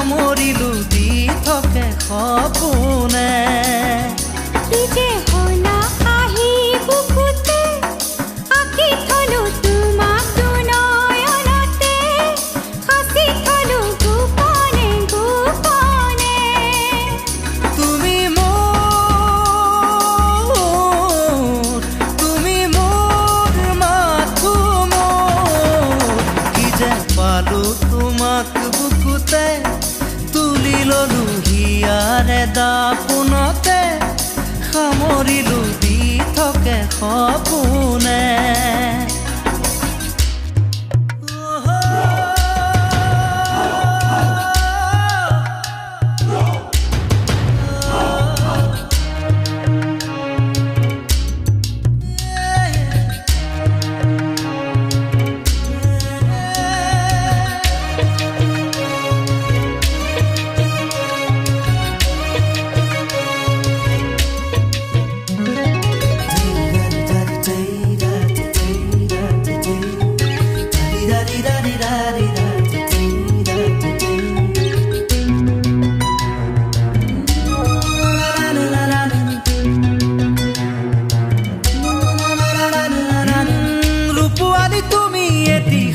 সামৰিলো দি থাকে সপোনে কি যে হলা আহি বুকুতে আঁকি থলো তোমাক দুনয়নতে সাঁচি থলো গোপনে গোপনে তুমি মোৰ মাথো মোৰ কি যে পালো তোমাক বুকুতে তুলি ললো হিয়াৰে দাপোনতে সামৰিলো দি থাকে সপোনে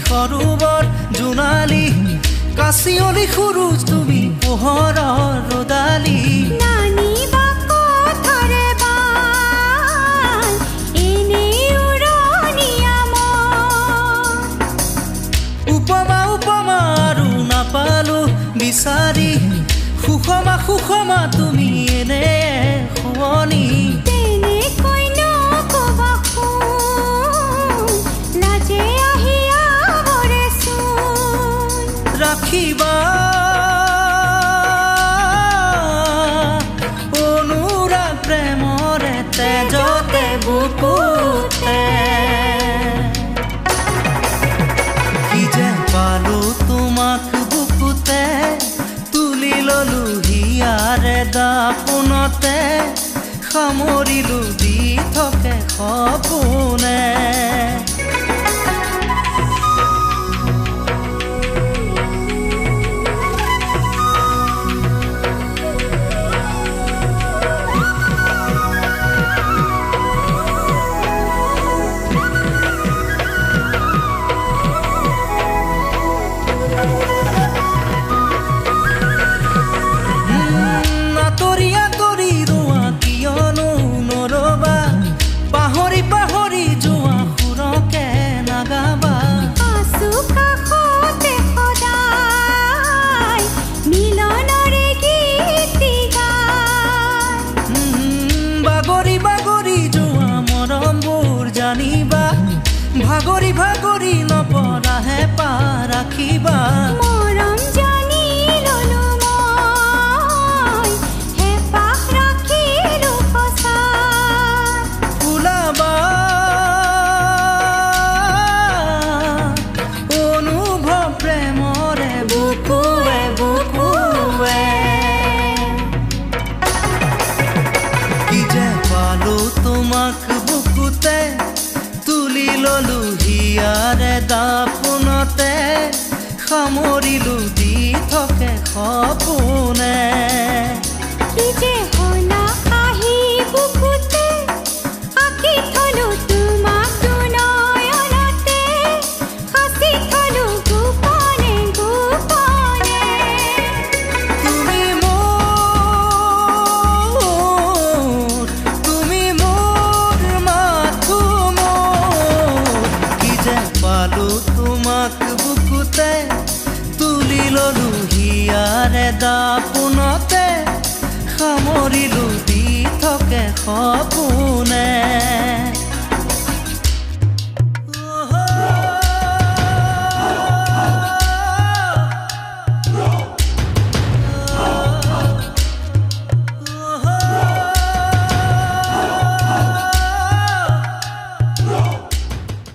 সৰুবৰ জোনালী কাচিয়লি খুৰুজ তুমি পোহৰৰ ৰদালি নানি বাকথৰে বাল এনেই উৰণীয়া মন উপমা আৰু নাপালো বিচাৰি সুষমা তুমি এনে শুৱনি তেনেকৈ নকবা শুন লাজে ৰাখিবা অনুৰাগ প্ৰেমৰে তেজতে বুকুতে কি যে পালো তোমাক বুকুতে তুলি ললো হিয়াৰে দাপোনতে সামৰিলো দি থাকে সপোনে পাহৰি যোৱা সুৰকে নাগাবা আছো কাষতে সদায় মিলনৰে গীত গাই বাগৰি যোৱা মৰমবোৰ জানিবা ভাগৰি নপৰাহে ৰাখিবা মৰম জানি ললো মই হেঁপাহ ৰাখিলো সঁচা ফুলাবা অনুভৱ প্ৰেমৰে বুকুৱে বুকুৱে কি যে পালো তোমাক বুকুতে তুলি ললো হিয়াৰে দাপোনতে সামৰিলো দি থাকে সপোনে কি যে হলা আহি বুকুতে আঁকি থলো তোমাক দুনয়নতে সাঁচি থলো গোপনে গোপনে তুমি মোৰ মাথো মোৰ কি যে পালো তোমাক বুকুতে তুলি ললো হিয়াৰে দাপোনতে সামৰিলো দি থাকে সপোনে